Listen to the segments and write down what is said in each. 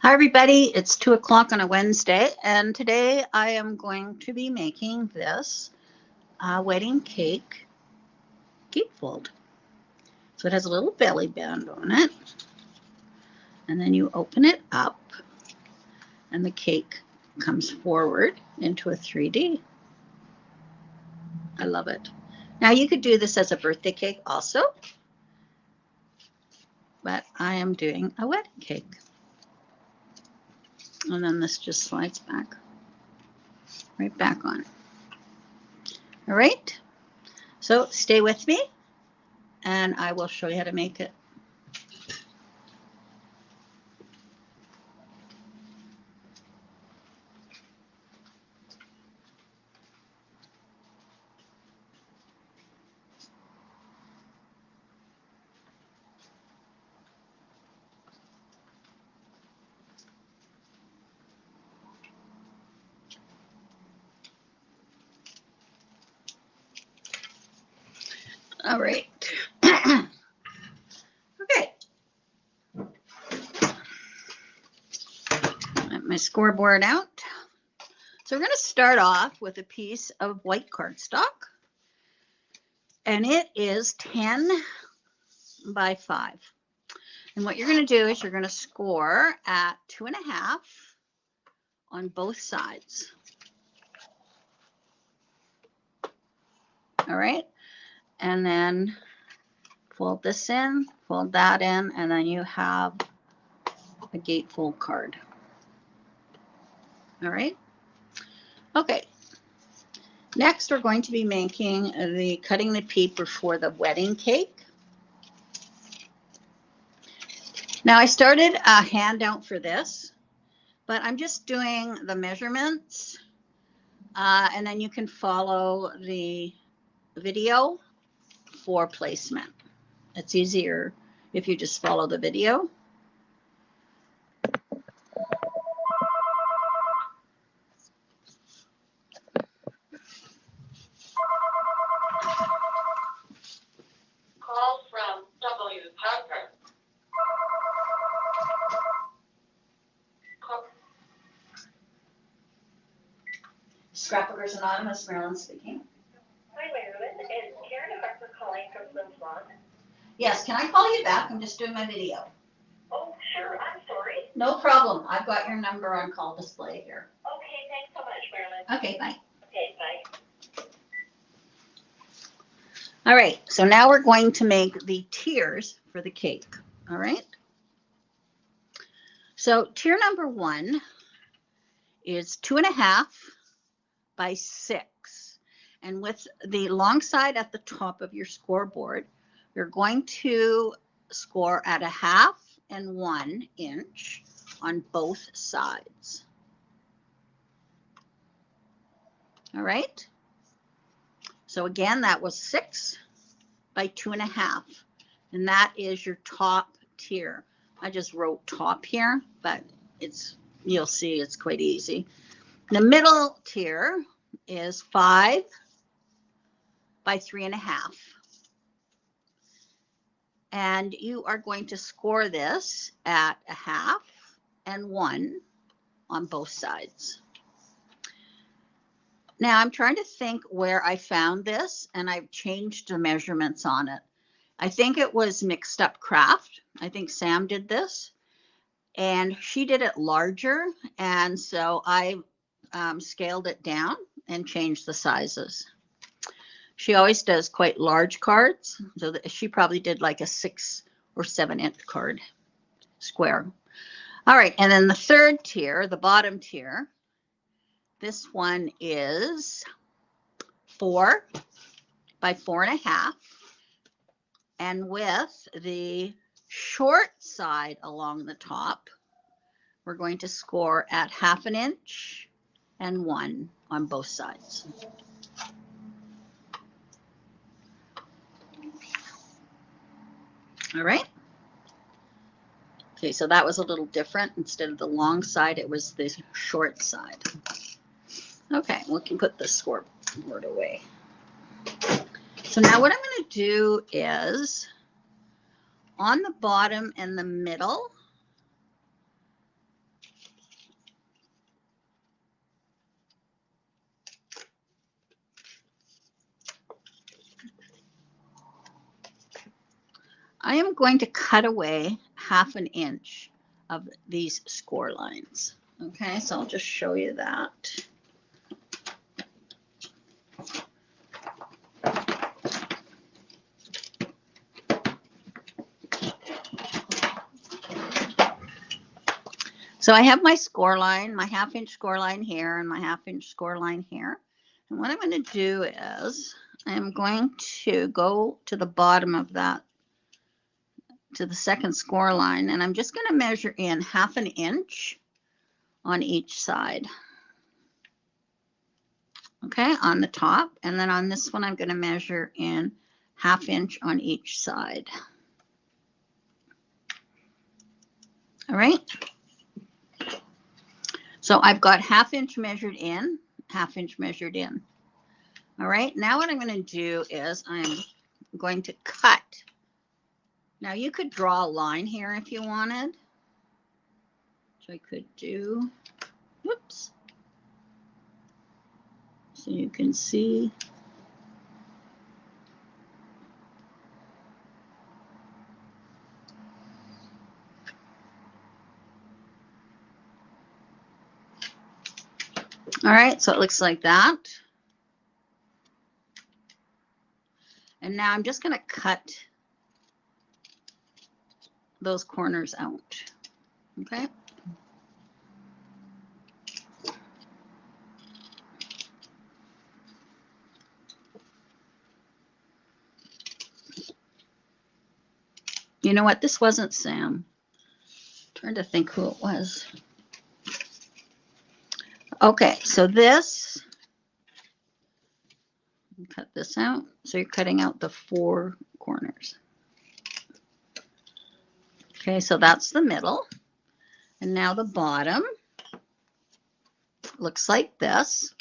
Hi everybody, it's 2 o'clock on a Wednesday, and today I am going to be making this wedding cake gatefold. So it has a little belly band on it, and then you open it up, and the cake comes forward into a 3D. I love it. Now you could do this as a birthday cake also, but I am doing a wedding cake. And then this just slides back, right back on. All right, so stay with me and I will show you how to make it. All right. Okay. Get my scoreboard out. So we're going to start off with a piece of white cardstock, and it is 10 by 5. And what you're going to do is you're going to score at 2.5 on both sides. All right. And then fold this in, fold that in, and then you have a gatefold card. All right. Okay. Next, we're going to be making cutting the paper for the wedding cake. Now, I started a handout for this, but I'm just doing the measurements, and then you can follow the video for placement. It's easier if you just follow the video. Call from W. Parker. Scrapbookers Anonymous, Marilyn speaking. Hi, Marilyn. It's Karen Harper calling from Flin Yes, can I call you back? I'm just doing my video. Oh, sure. I'm sorry. No problem. I've got your number on call display here. Okay, thanks so much, Marilyn. Okay, bye. Okay, bye. All right, so now we're going to make the tiers for the cake. All right. So tier number 1 is 2.5 by 6. And with the long side at the top of your scoreboard, you're going to score at 1/2 and 1 inch on both sides. All right. So again, that was 6 by 2.5. And that is your top tier. I just wrote top here, but you'll see it's quite easy. The middle tier is 5 by 3.5. And you are going to score this at 1/2 and 1 on both sides. Now I'm trying to think where I found this, and I've changed the measurements on it. I think it was Mixed Up Craft. I think Sam did this, and she did it larger, and so I scaled it down and changed the sizes. She always does quite large cards, so she probably did like a 6 or 7 inch card square. All right, and then the third tier, the bottom tier, this one is 4 by 4.5, and with the short side along the top, we're going to score at 1/2 inch and 1 on both sides. All right. Okay, so that was a little different. Instead of the long side, it was the short side. Okay, we can put the scoreboard away. So now what I'm going to do is on the bottom and the middle, I am going to cut away 1/2 inch of these score lines. Okay, so I'll just show you that. So I have my score line, my 1/2 inch score line here and my 1/2 inch score line here. And what I'm going to do is I'm going to go to the bottom of that, to the second score line, and I'm just going to measure in 1/2 inch on each side. Okay, on the top, and then on this one I'm going to measure in 1/2 inch on each side. All right. So I've got 1/2 inch measured in, 1/2 inch measured in. All right, now what I'm going to do is I'm going to cut. Now you could draw a line here if you wanted, which I could do. Whoops. So you can see. All right, so it looks like that. And now I'm just going to cut those corners out. Okay. You know what? This wasn't Sam. I'm trying to think who it was. Okay, so this, cut this out. So you're cutting out the 4 corners. Okay, so that's the middle. And now the bottom looks like this.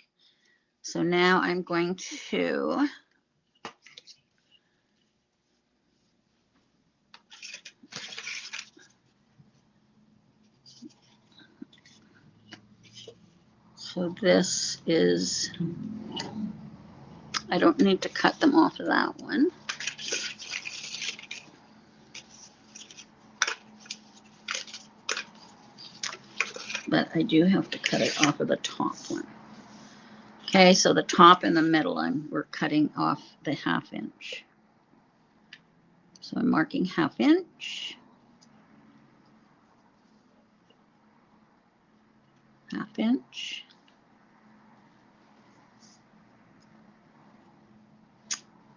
So now I'm going to so this is, I don't need to cut them off of that one. But I do have to cut it off of the top one. Okay, so the top and the middle, we're cutting off the 1/2 inch. So I'm marking 1/2 inch, 1/2 inch,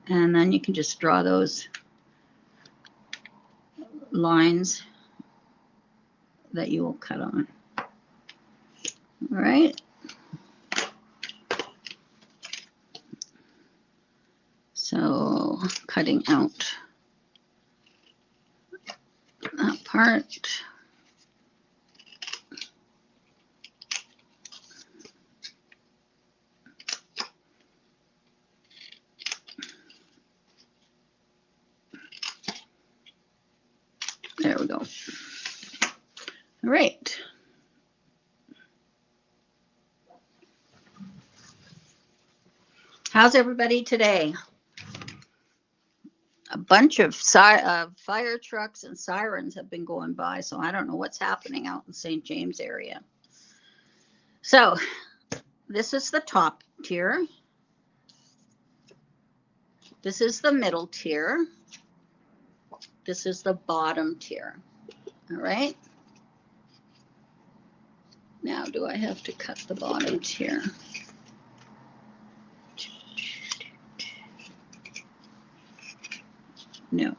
and then you can just draw those lines that you will cut on. All right. So cutting out that part. There we go. All right. How's everybody today? A bunch of fire trucks and sirens have been going by, so I don't know what's happening out in St. James area. So this is the top tier. This is the middle tier. This is the bottom tier. All right. Now, do I have to cut the bottom tier? No.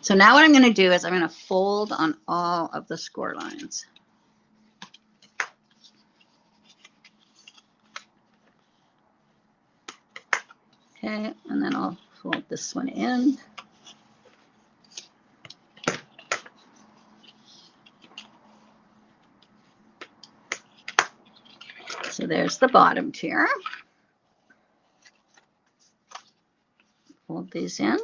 So now what I'm going to do is I'm going to fold on all of the score lines. Okay, and then I'll fold this one in. So there's the bottom tier. Fold these in.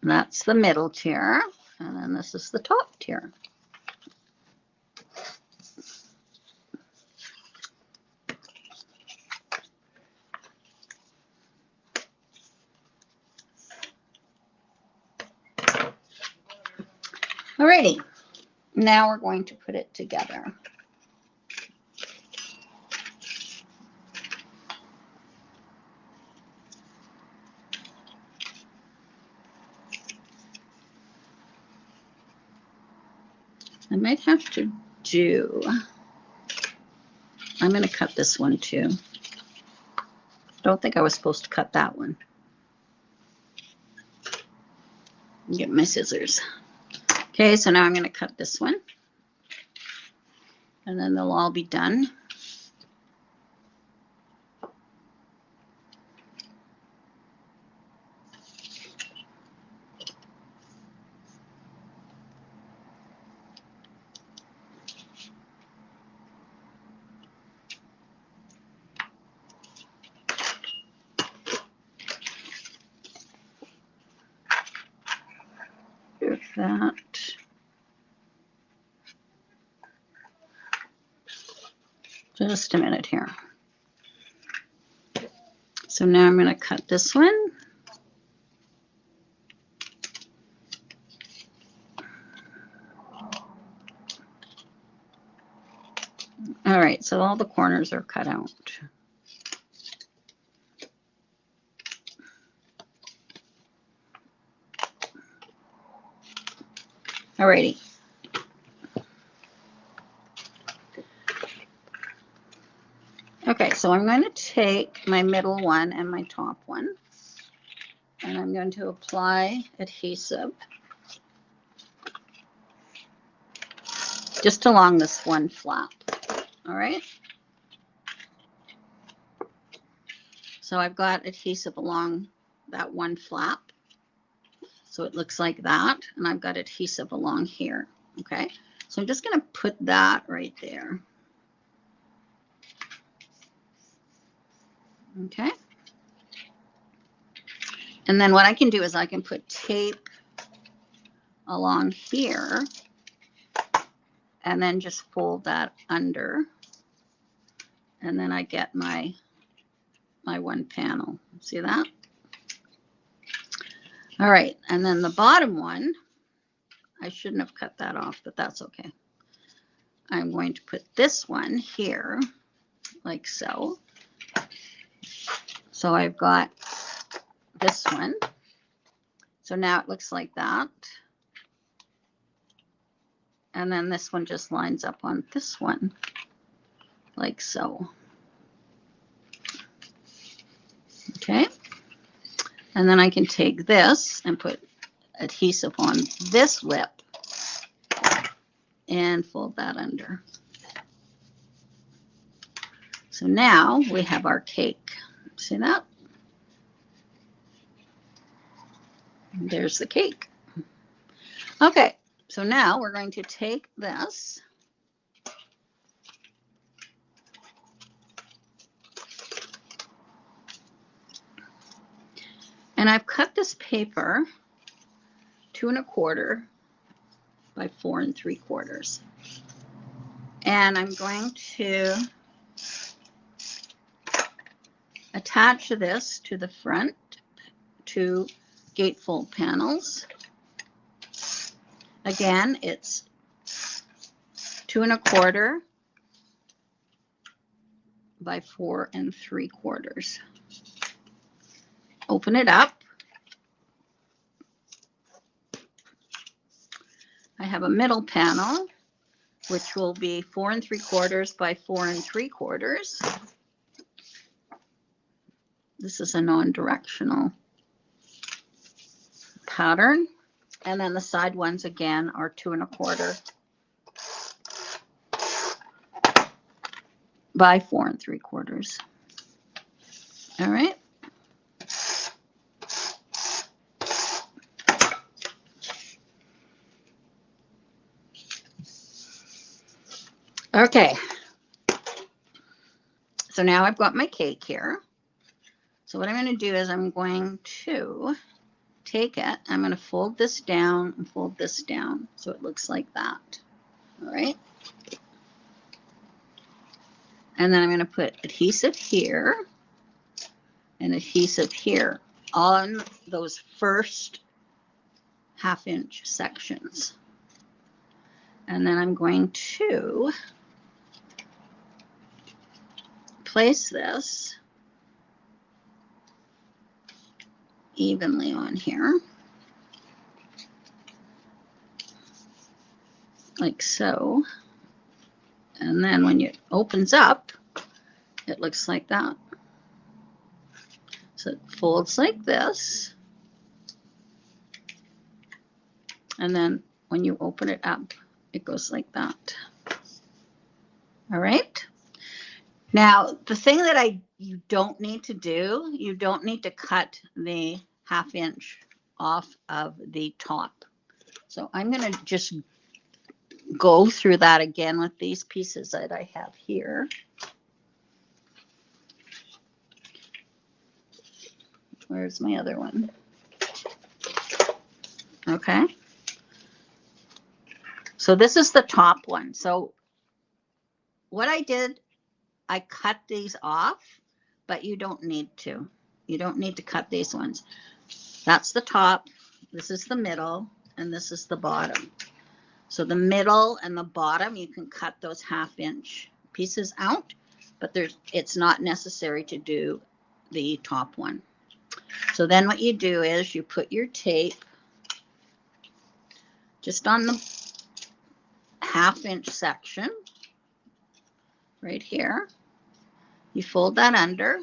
That's the middle tier, and then this is the top tier. Alrighty, now we're going to put it together. I might have to do, I'm going to cut this one too. Don't think I was supposed to cut that one. Get my scissors. Okay, so now I'm going to cut this one. And then they'll all be done. Do that. Just a minute here. So now I'm going to cut this one. All right, so all the corners are cut out. All righty. Okay, so I'm going to take my middle one and my top one, and I'm going to apply adhesive just along this one flap. All right. So I've got adhesive along that one flap. So it looks like that. And I've got adhesive along here. Okay. So I'm just going to put that right there. Okay. And then what I can do is I can put tape along here and then just fold that under. And then I get my one panel. See that? All right. And then the bottom one, I shouldn't have cut that off, but that's okay. I'm going to put this one here like so. So I've got this one. So now it looks like that. And then this one just lines up on this one like so. Okay. And then I can take this and put adhesive on this lip and fold that under. So now we have our cake. See that? And there's the cake. Okay, so now we're going to take this and I've cut this paper 2 1/4 by 4 3/4. And I'm going to attach this to the front 2 gatefold panels. Again, it's 2 1/4 by 4 3/4. Open it up. I have a middle panel, which will be 4 3/4 by 4 3/4. This is a non-directional pattern. And then the side ones again are 2 1/4 by 4 3/4. All right. Okay. So now I've got my cake here. So what I'm going to do is I'm going to take it, I'm going to fold this down and fold this down so it looks like that. All right. And then I'm going to put adhesive here and adhesive here on those first 1/2 inch sections. And then I'm going to place this evenly on here, like so. And then when it opens up, it looks like that. So it folds like this. And then when you open it up, it goes like that. All right. Now, the thing that you don't need to do, you don't need to cut the 1/2 inch off of the top. So I'm going to just go through that again with these pieces that I have here. Where's my other one? Okay. So this is the top one. So what I did, I cut these off, but you don't need to. You don't need to cut these ones. That's the top. This is the middle, and this is the bottom. So the middle and the bottom, you can cut those 1/2 inch pieces out, but it's not necessary to do the top one. So then what you do is you put your tape just on the 1/2 inch section right here. You fold that under,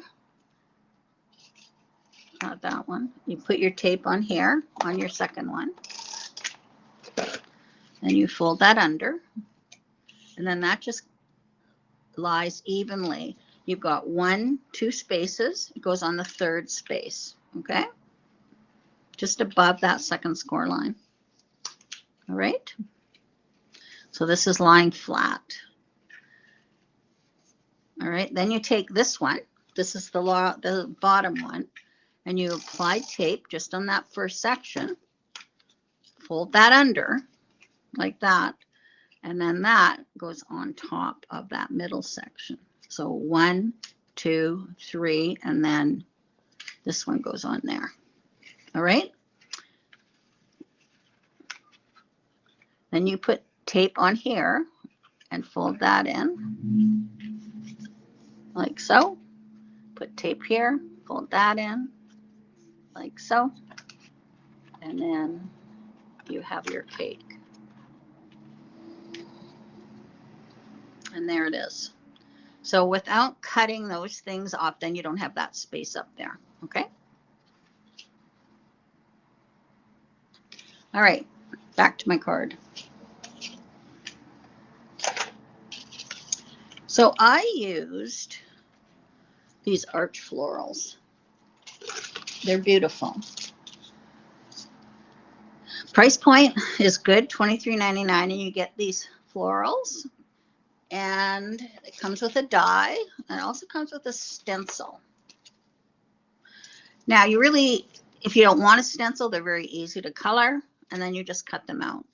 not that one. You put your tape on here on your second one. Then you fold that under, and then that just lies evenly. You've got 1, 2 spaces. It goes on the 3rd space, okay? Just above that second score line. All right? So this is lying flat. All right, then you take this one. This is the bottom one, and you apply tape just on that first section. Fold that under like that, and then that goes on top of that middle section. So 1, 2, 3, and then this one goes on there. All right. Then you put tape on here and fold that in like so. Put tape here, fold that in like so. And then you have your cake. And there it is. So without cutting those things off, then you don't have that space up there. Okay. All right, back to my card. So I used these arch florals. They're beautiful. Price point is good, $23.99, and you get these florals. And it comes with a die, and it also comes with a stencil. Now, if you don't want a stencil, they're very easy to color, and then you just cut them out.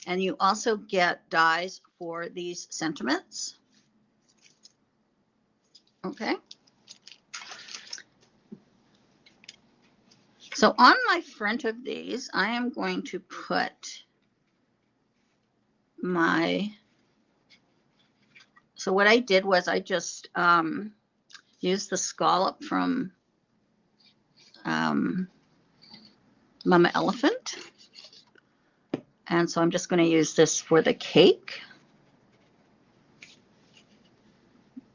And you also get dies for these sentiments. Okay. So on my front of these, I am going to put so what I did was I just used the scallop from Mama Elephant. And so I'm just going to use this for the cake.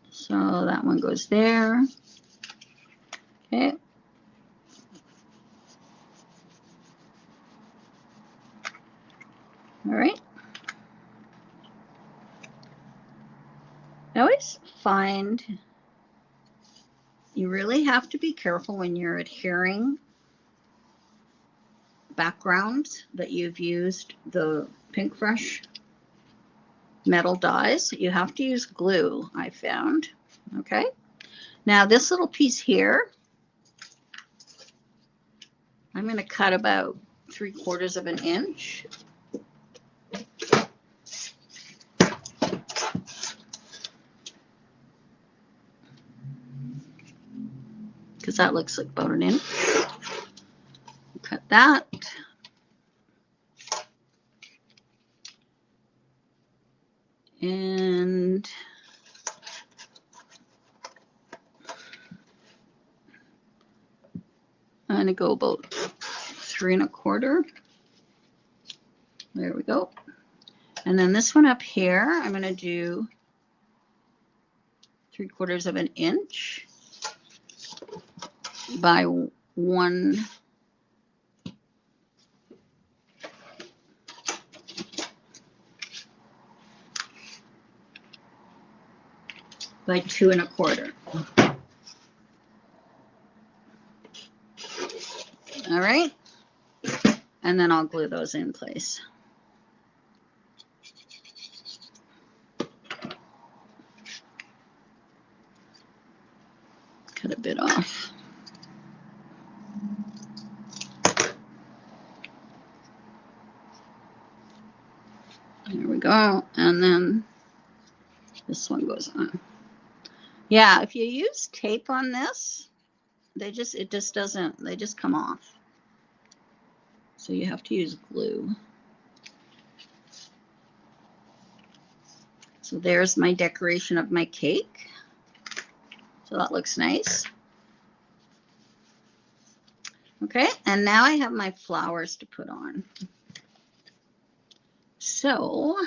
So that one goes there. Okay. All right. I always find you really have to be careful when you're adhering backgrounds that you've used the Pink Fresh metal dies. You have to use glue, I found. Okay. Now this little piece here, I'm going to cut about 3/4 of an inch. Because that looks like about an inch. Cut that. And I'm going to go about 3 1/4. There we go. And then this one up here, I'm going to do 3/4 of an inch by 1 by 2 1/4. All right. And then I'll glue those in place. Cut a bit off. There we go. And then this one goes on. Yeah, if you use tape on this, they just come off. So you have to use glue. So there's my decoration of my cake. So that looks nice. Okay, and now I have my flowers to put on. So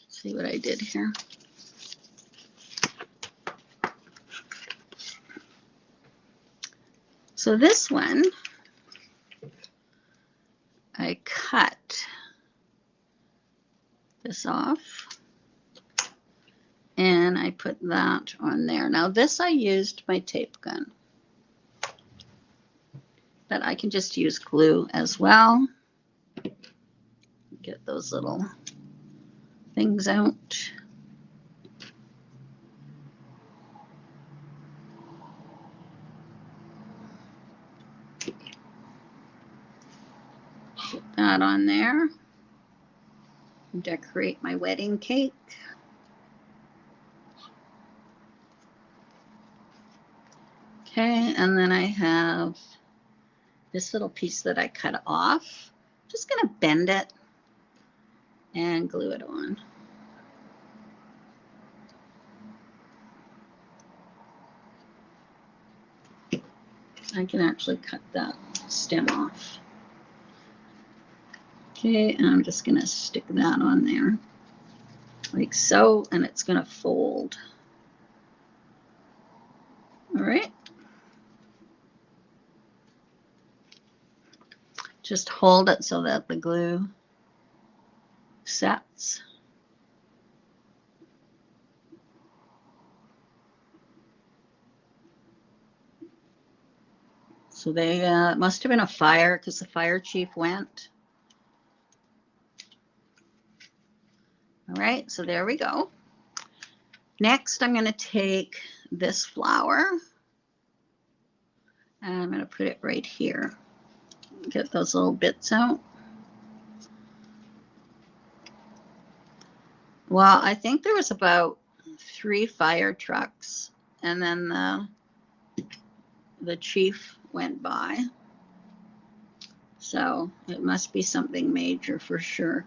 see what I did here. So this one, I cut this off and I put that on there. Now this I used my tape gun, but I can just use glue as well. Get those little things out. Put that on there. Decorate my wedding cake. Okay, and then I have this little piece that I cut off. Just gonna bend it and glue it on. I can actually cut that stem off. Okay, and I'm just gonna stick that on there like so, and it's gonna fold. All right. Just hold it so that the glue sets. So they must have been a fire because the fire chief went. All right, so there we go. Next, I'm going to take this flower and I'm going to put it right here. Get those little bits out. Well, I think there was about 3 fire trucks, and then the chief went by. So it must be something major for sure.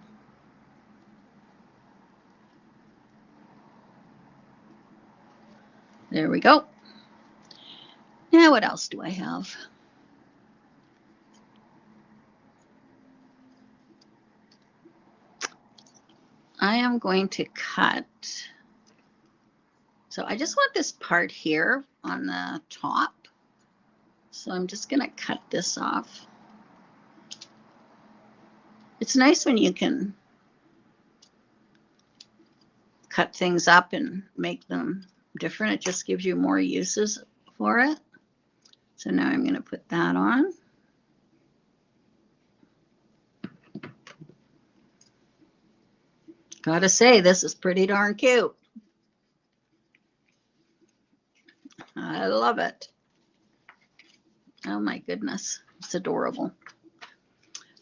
There we go. Now what else do I have? I am going to cut. So I just want this part here on the top. So I'm just going to cut this off. It's nice when you can cut things up and make them different. It just gives you more uses for it. So now I'm going to put that on. Gotta say, this is pretty darn cute. I love it. Oh my goodness, it's adorable.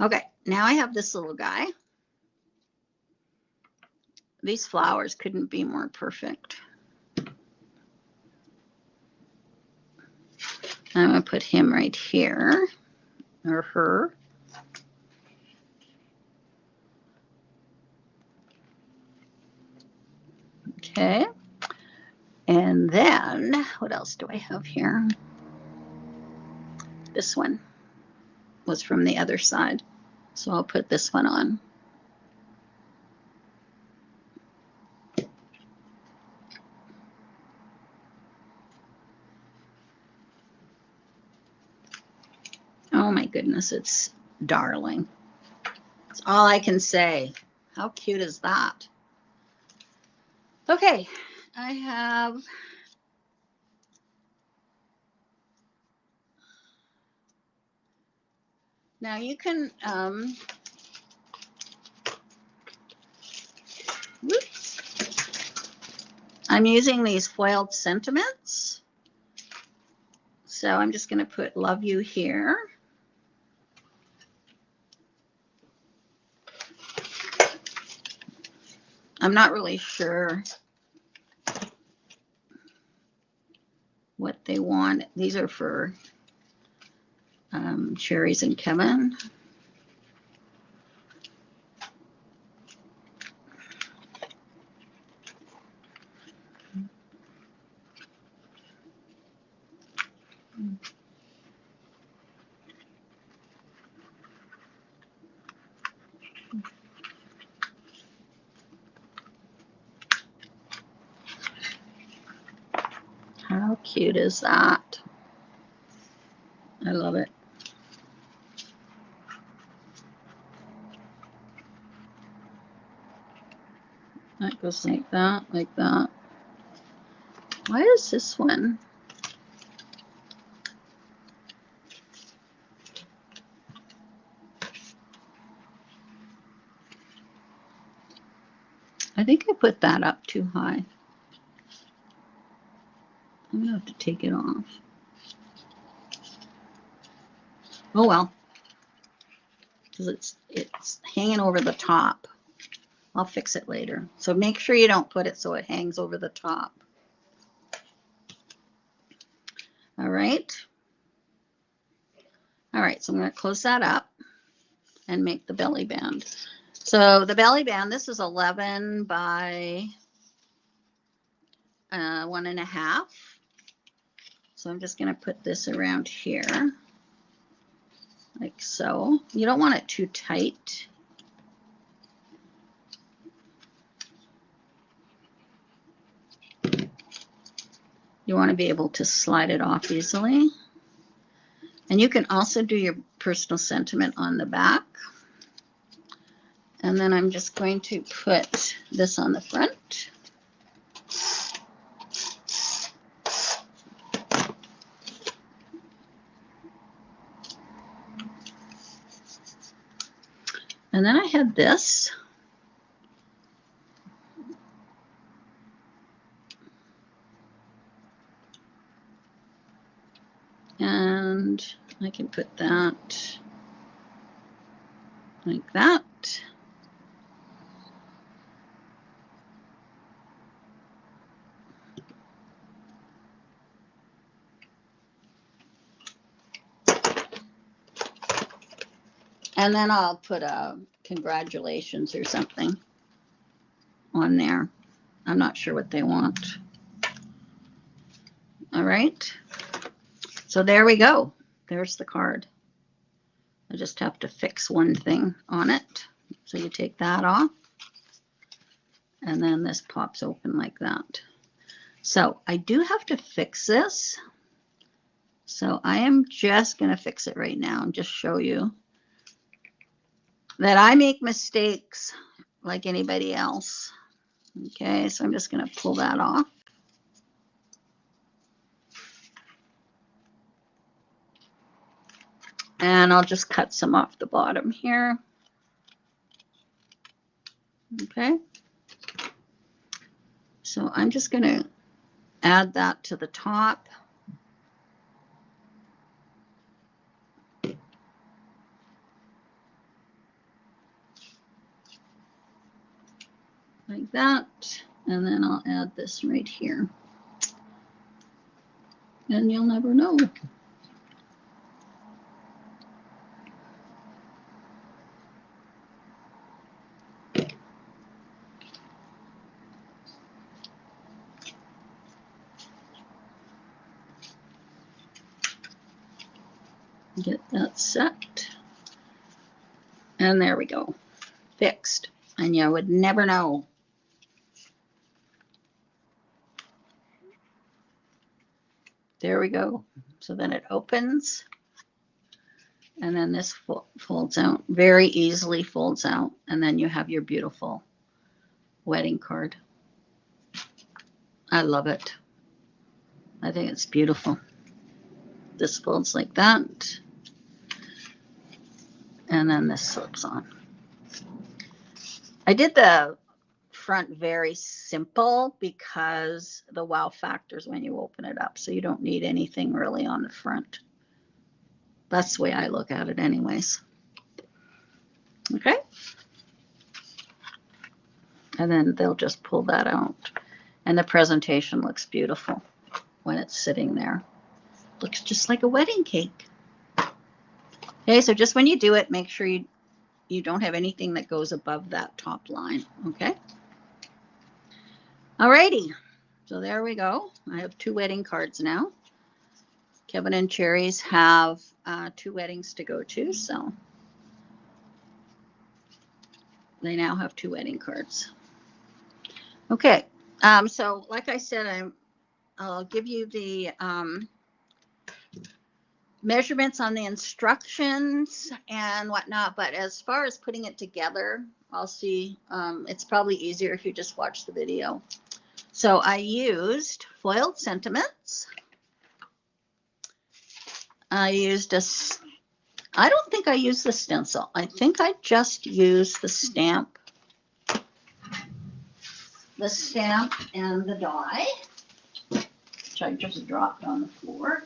Okay, now I have this little guy. These flowers couldn't be more perfect. I'm going to put him right here, or her. Okay. And then what else do I have here? This one was from the other side. So I'll put this one on. Oh my goodness, it's darling. That's all I can say. How cute is that? Okay, I have now you can whoops. I'm using these foiled sentiments. So I'm just going to put love you here. I'm not really sure what they want. These are for Cherries and Kevin. How cute is that? I love it. That goes like that, like that. Why is this one? I think I put that up too high. I'm gonna have to take it off. Oh well, because it's hanging over the top. I'll fix it later. So make sure you don't put it so it hangs over the top. All right. All right, so I'm going to close that up and make the belly band. So the belly band, this is 11 by 1.5. So I'm just going to put this around here, like so. You don't want it too tight. You want to be able to slide it off easily. And you can also do your personal sentiment on the back. And then I'm just going to put this on the front. And then I had this. And I can put that like that. And then I'll put a congratulations or something on there. I'm not sure what they want. All right. So there we go. There's the card. I just have to fix one thing on it. So you take that off. And then this pops open like that. So I do have to fix this. So I am just going to fix it right now and just show you that I make mistakes like anybody else. Okay, so I'm just going to pull that off. And I'll just cut some off the bottom here. Okay. So I'm just going to add that to the top. Like that. And then I'll add this right here. And you'll never know. Get that set. And there we go. Fixed. And you would never know. There we go. So then it opens. And then this folds out. Very easily folds out. And then you have your beautiful wedding card. I love it. I think it's beautiful. This folds like that. And then this slips on. I did the front very simple because the wow factor is when you open it up. So you don't need anything really on the front. That's the way I look at it anyways. Okay. And then they'll just pull that out. And the presentation looks beautiful when it's sitting there. Looks just like a wedding cake. Okay, so just when you do it, make sure you don't have anything that goes above that top line. Okay. Alrighty. So there we go. I have 2 wedding cards now. Kevin and Cherry's have 2 weddings to go to, so they now have 2 wedding cards. Okay, so like I said, I'll give you the measurements on the instructions and whatnot, but as far as putting it together, I'll see, it's probably easier if you just watch the video. So I used foiled sentiments. I used I don't think I used the stencil. I think I just used the stamp and the die, which I just dropped on the floor.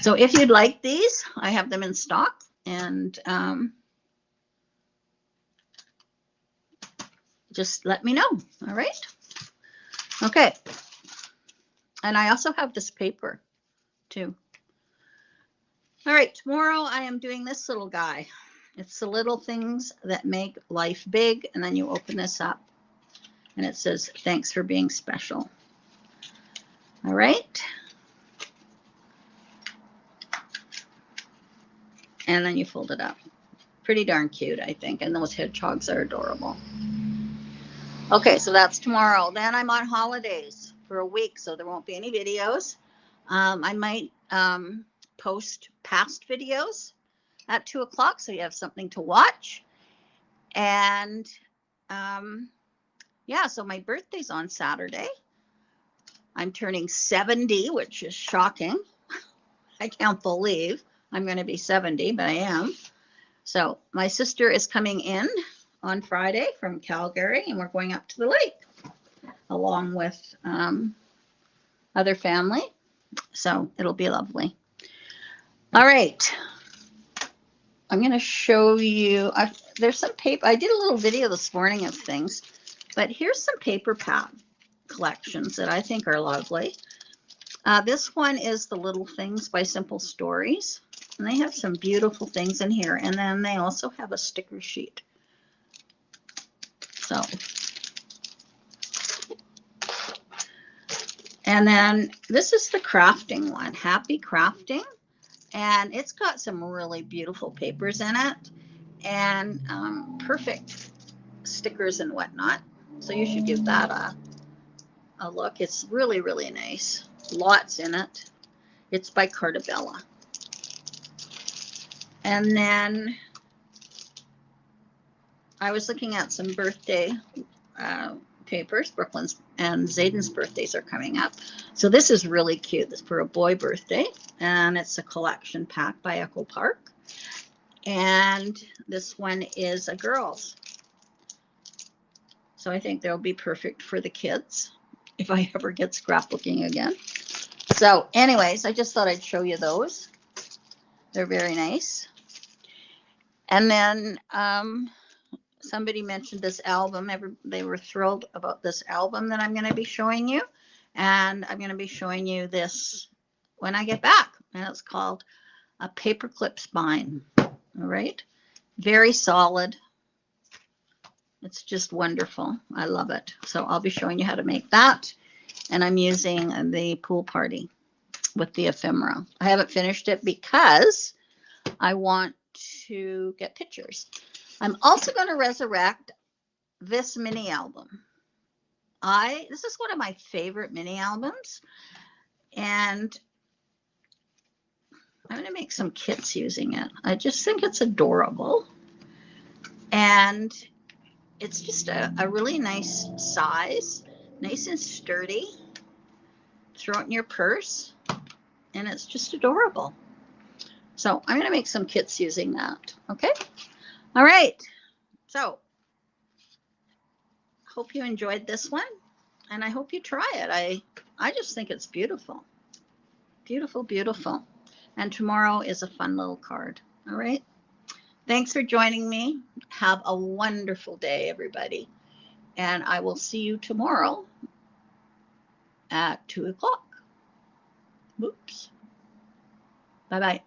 So if you'd like these, I have them in stock, and just let me know. All right. Okay. And I also have this paper too. All right. Tomorrow I am doing this little guy. It's the little things that make life big. And then you open this up and it says, thanks for being special. All right. And then you fold it up. Pretty darn cute, I think. And those hedgehogs are adorable. Okay, so that's tomorrow. Then I'm on holidays for a week, so there won't be any videos. I might post past videos at 2 o'clock, so you have something to watch. And yeah, so my birthday's on Saturday. I'm turning 70, which is shocking. I can't believe I'm going to be 70, but I am. So my sister is coming in on Friday from Calgary, and we're going up to the lake along with other family. So it'll be lovely. All right. I'm going to show you, there's some paper. I did a little video this morning of things, but here's some paper pad collections that I think are lovely. This one is The Little Things by Simple Stories. And they have some beautiful things in here. And then they also have a sticker sheet. So, and then this is the crafting one, Happy Crafting. And it's got some really beautiful papers in it and perfect stickers and whatnot. So you should give that a look. It's really, really nice. Lots in it. It's by Cartabella. And then I was looking at some birthday papers. Brooklyn's and Zayden's birthdays are coming up. So this is really cute. This is for a boy birthday. And it's a collection pack by Echo Park. And this one is a girl's. So I think they'll be perfect for the kids if I ever get scrapbooking again. So anyways, I just thought I'd show you those. They're very nice. And then somebody mentioned this album. They were thrilled about this album that I'm going to be showing you. And I'm going to be showing you this when I get back. And it's called A Paperclip Spine. All right. Very solid. It's just wonderful. I love it. So I'll be showing you how to make that. And I'm using the pool party with the ephemera. I haven't finished it because I want to get pictures. I'm also going to resurrect this mini album. This is one of my favorite mini albums, and I'm going to make some kits using it. I just think it's adorable, and it's just a really nice size, nice and sturdy. Throw it in your purse, and it's just adorable. So I'm going to make some kits using that. Okay. All right. So hope you enjoyed this one, and I hope you try it. I just think it's beautiful. Beautiful, beautiful. And tomorrow is a fun little card. All right. Thanks for joining me. Have a wonderful day, everybody. And I will see you tomorrow at 2 o'clock. Oops. Bye-bye.